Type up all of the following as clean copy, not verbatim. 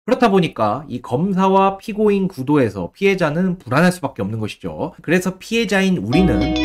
그렇다 보니까 이 검사와 피고인 구도에서 피해자는 불안할 수밖에 없는 것이죠. 그래서 피해자인 우리는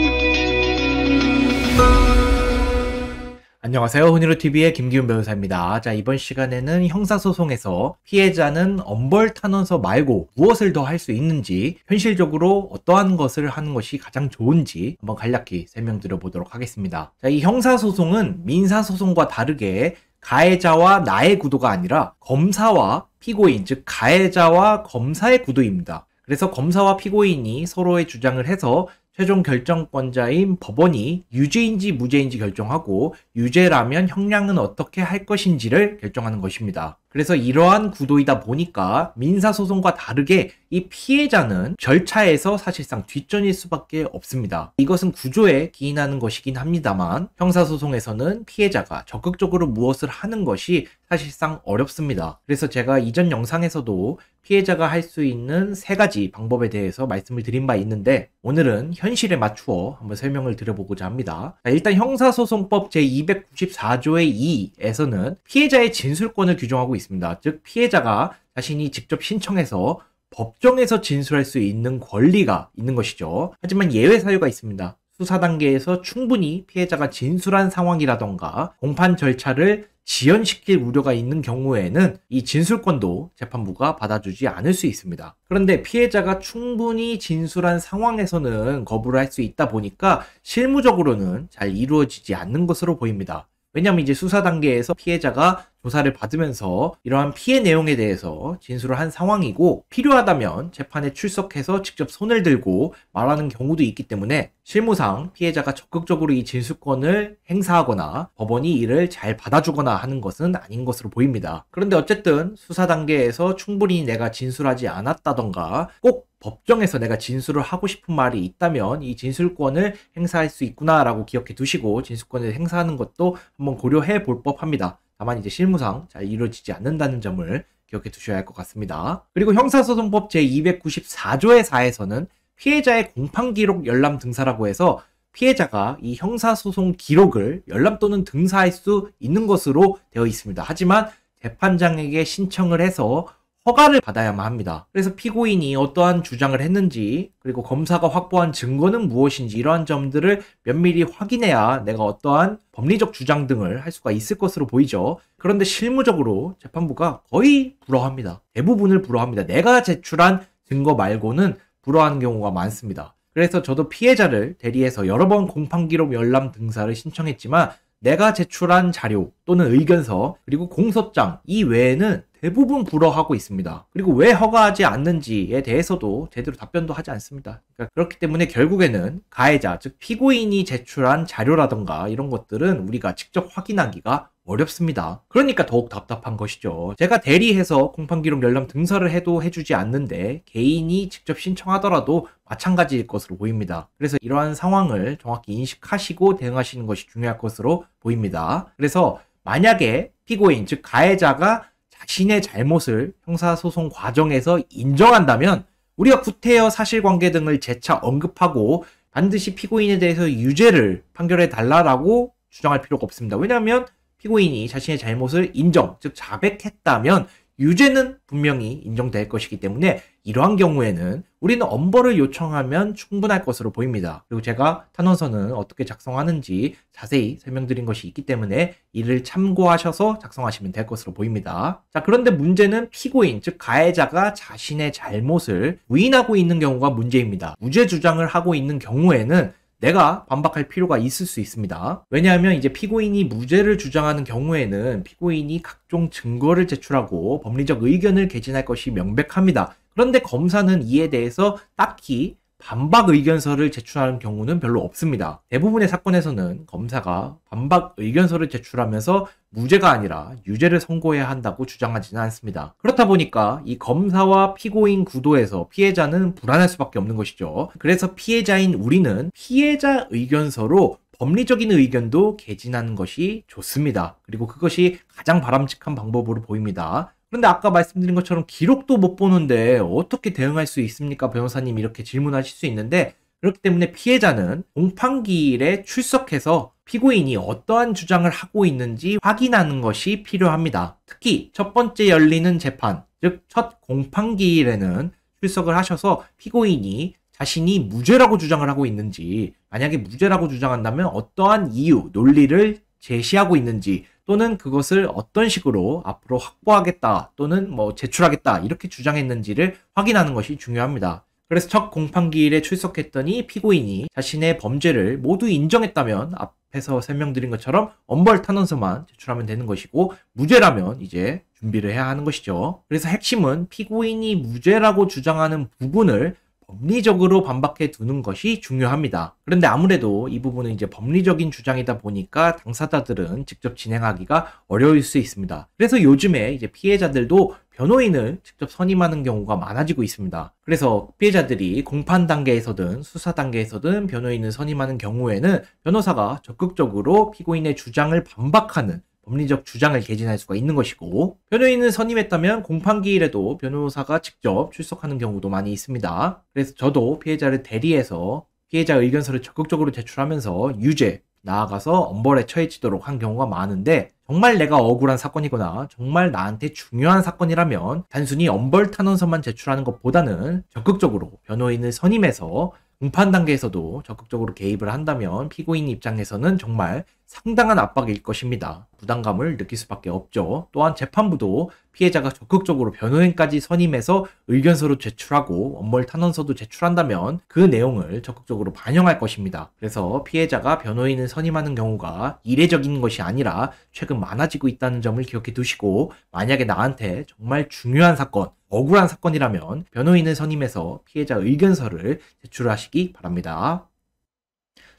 안녕하세요. 훈이로TV의 김기훈 변호사입니다. 자, 이번 시간에는 형사소송에서 피해자는 엄벌 탄원서 말고 무엇을 더 할 수 있는지, 현실적으로 어떠한 것을 하는 것이 가장 좋은지 한번 간략히 설명드려 보도록 하겠습니다. 자, 이 형사소송은 민사소송과 다르게 가해자와 나의 구도가 아니라 검사와 피고인, 즉 가해자와 검사의 구도입니다. 그래서 검사와 피고인이 서로의 주장을 해서 최종 결정권자인 법원이 유죄인지 무죄인지 결정하고, 유죄라면 형량은 어떻게 할 것인지를 결정하는 것입니다. 그래서 이러한 구도이다 보니까 민사소송과 다르게 이 피해자는 절차에서 사실상 뒷전일 수밖에 없습니다. 이것은 구조에 기인하는 것이긴 합니다만, 형사소송에서는 피해자가 적극적으로 무엇을 하는 것이 사실상 어렵습니다. 그래서 제가 이전 영상에서도 피해자가 할 수 있는 3가지 방법에 대해서 말씀을 드린 바 있는데, 오늘은 현실에 맞추어 한번 설명을 드려보고자 합니다. 자, 일단 형사소송법 제294조의 2에서는 피해자의 진술권을 규정하고 있습니다. 즉 피해자가 자신이 직접 신청해서 법정에서 진술할 수 있는 권리가 있는 것이죠. 하지만 예외 사유가 있습니다. 수사 단계에서 충분히 피해자가 진술한 상황이라던가 공판 절차를 지연시킬 우려가 있는 경우에는 이 진술권도 재판부가 받아주지 않을 수 있습니다. 그런데 피해자가 충분히 진술한 상황에서는 거부를 할 수 있다 보니까 실무적으로는 잘 이루어지지 않는 것으로 보입니다. 왜냐하면 이제 수사 단계에서 피해자가 조사를 받으면서 이러한 피해 내용에 대해서 진술을 한 상황이고, 필요하다면 재판에 출석해서 직접 손을 들고 말하는 경우도 있기 때문에 실무상 피해자가 적극적으로 이 진술권을 행사하거나 법원이 이를 잘 받아주거나 하는 것은 아닌 것으로 보입니다. 그런데 어쨌든 수사 단계에서 충분히 내가 진술하지 않았다던가 꼭 법정에서 내가 진술을 하고 싶은 말이 있다면 이 진술권을 행사할 수 있구나라고 기억해 두시고 진술권을 행사하는 것도 한번 고려해 볼 법합니다. 다만 이제 실무상 잘 이루어지지 않는다는 점을 기억해 두셔야 할 것 같습니다. 그리고 형사소송법 제294조의 4에서는 피해자의 공판기록 열람 등사라고 해서 피해자가 이 형사소송 기록을 열람 또는 등사할 수 있는 것으로 되어 있습니다. 하지만 재판장에게 신청을 해서 허가를 받아야만 합니다. 그래서 피고인이 어떠한 주장을 했는지, 그리고 검사가 확보한 증거는 무엇인지, 이러한 점들을 면밀히 확인해야 내가 어떠한 법리적 주장 등을 할 수가 있을 것으로 보이죠. 그런데 실무적으로 재판부가 거의 불허합니다. 대부분을 불허합니다. 내가 제출한 증거 말고는 불허하는 경우가 많습니다. 그래서 저도 피해자를 대리해서 여러 번 공판기록 열람 등사를 신청했지만 내가 제출한 자료 또는 의견서 그리고 공소장 이 외에는 대부분 불허하고 있습니다. 그리고 왜 허가하지 않는지에 대해서도 제대로 답변도 하지 않습니다. 그러니까 그렇기 때문에 결국에는 가해자, 즉 피고인이 제출한 자료라던가 이런 것들은 우리가 직접 확인하기가 어렵습니다. 그러니까 더욱 답답한 것이죠. 제가 대리해서 공판기록 열람 등사를 해도 해주지 않는데 개인이 직접 신청하더라도 마찬가지일 것으로 보입니다. 그래서 이러한 상황을 정확히 인식하시고 대응하시는 것이 중요할 것으로 보입니다. 그래서 만약에 피고인, 즉 가해자가 자신의 잘못을 형사소송 과정에서 인정한다면 우리가 구태여 사실관계 등을 재차 언급하고 반드시 피고인에 대해서 유죄를 판결해 달라고 주장할 필요가 없습니다. 왜냐하면 피고인이 자신의 잘못을 인정, 즉 자백했다면 유죄는 분명히 인정될 것이기 때문에 이러한 경우에는 우리는 엄벌을 요청하면 충분할 것으로 보입니다. 그리고 제가 탄원서는 어떻게 작성하는지 자세히 설명드린 것이 있기 때문에 이를 참고하셔서 작성하시면 될 것으로 보입니다. 자, 그런데 문제는 피고인, 즉 가해자가 자신의 잘못을 부인하고 있는 경우가 문제입니다. 무죄 주장을 하고 있는 경우에는 내가 반박할 필요가 있을 수 있습니다. 왜냐하면 이제 피고인이 무죄를 주장하는 경우에는 피고인이 각종 증거를 제출하고 법리적 의견을 개진할 것이 명백합니다. 그런데 검사는 이에 대해서 딱히 반박 의견서를 제출하는 경우는 별로 없습니다. 대부분의 사건에서는 검사가 반박 의견서를 제출하면서 무죄가 아니라 유죄를 선고해야 한다고 주장하지는 않습니다. 그렇다 보니까 이 검사와 피고인 구도에서 피해자는 불안할 수밖에 없는 것이죠. 그래서 피해자인 우리는 피해자 의견서로 법리적인 의견도 개진하는 것이 좋습니다. 그리고 그것이 가장 바람직한 방법으로 보입니다. 그런데 아까 말씀드린 것처럼 기록도 못 보는데 어떻게 대응할 수 있습니까? 변호사님, 이렇게 질문하실 수 있는데, 그렇기 때문에 피해자는 공판기일에 출석해서 피고인이 어떠한 주장을 하고 있는지 확인하는 것이 필요합니다. 특히 첫 번째 열리는 재판, 즉 첫 공판기일에는 출석을 하셔서 피고인이 자신이 무죄라고 주장을 하고 있는지, 만약에 무죄라고 주장한다면 어떠한 이유, 논리를 제시하고 있는지, 또는 그것을 어떤 식으로 앞으로 확보하겠다 또는 제출하겠다 이렇게 주장했는지를 확인하는 것이 중요합니다. 그래서 첫 공판기일에 출석했더니 피고인이 자신의 범죄를 모두 인정했다면 앞에서 설명드린 것처럼 엄벌 탄원서만 제출하면 되는 것이고, 무죄라면 이제 준비를 해야 하는 것이죠. 그래서 핵심은 피고인이 무죄라고 주장하는 부분을 법리적으로 반박해 두는 것이 중요합니다. 그런데 아무래도 이 부분은 이제 법리적인 주장이다 보니까 당사자들은 직접 진행하기가 어려울 수 있습니다. 그래서 요즘에 이제 피해자들도 변호인을 직접 선임하는 경우가 많아지고 있습니다. 그래서 피해자들이 공판 단계에서든 수사 단계에서든 변호인을 선임하는 경우에는 변호사가 적극적으로 피고인의 주장을 반박하는 법리적 주장을 개진할 수가 있는 것이고, 변호인을 선임했다면 공판기일에도 변호사가 직접 출석하는 경우도 많이 있습니다. 그래서 저도 피해자를 대리해서 피해자 의견서를 적극적으로 제출하면서 유죄, 나아가서 엄벌에 처해지도록 한 경우가 많은데, 정말 내가 억울한 사건이거나 정말 나한테 중요한 사건이라면 단순히 엄벌 탄원서만 제출하는 것보다는 적극적으로 변호인을 선임해서 공판 단계에서도 적극적으로 개입을 한다면 피고인 입장에서는 정말 상당한 압박일 것입니다. 부담감을 느낄 수밖에 없죠. 또한 재판부도 피해자가 적극적으로 변호인까지 선임해서 의견서로 제출하고 엄벌 탄원서도 제출한다면 그 내용을 적극적으로 반영할 것입니다. 그래서 피해자가 변호인을 선임하는 경우가 이례적인 것이 아니라 최근 많아지고 있다는 점을 기억해 두시고, 만약에 나한테 정말 중요한 사건, 억울한 사건이라면 변호인을 선임해서 피해자 의견서를 제출하시기 바랍니다.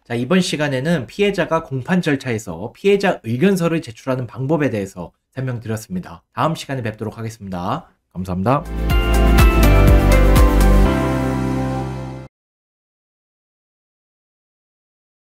자, 이번 시간에는 피해자가 공판 절차에서 피해자 의견서를 제출하는 방법에 대해서 설명드렸습니다. 다음 시간에 뵙도록 하겠습니다. 감사합니다.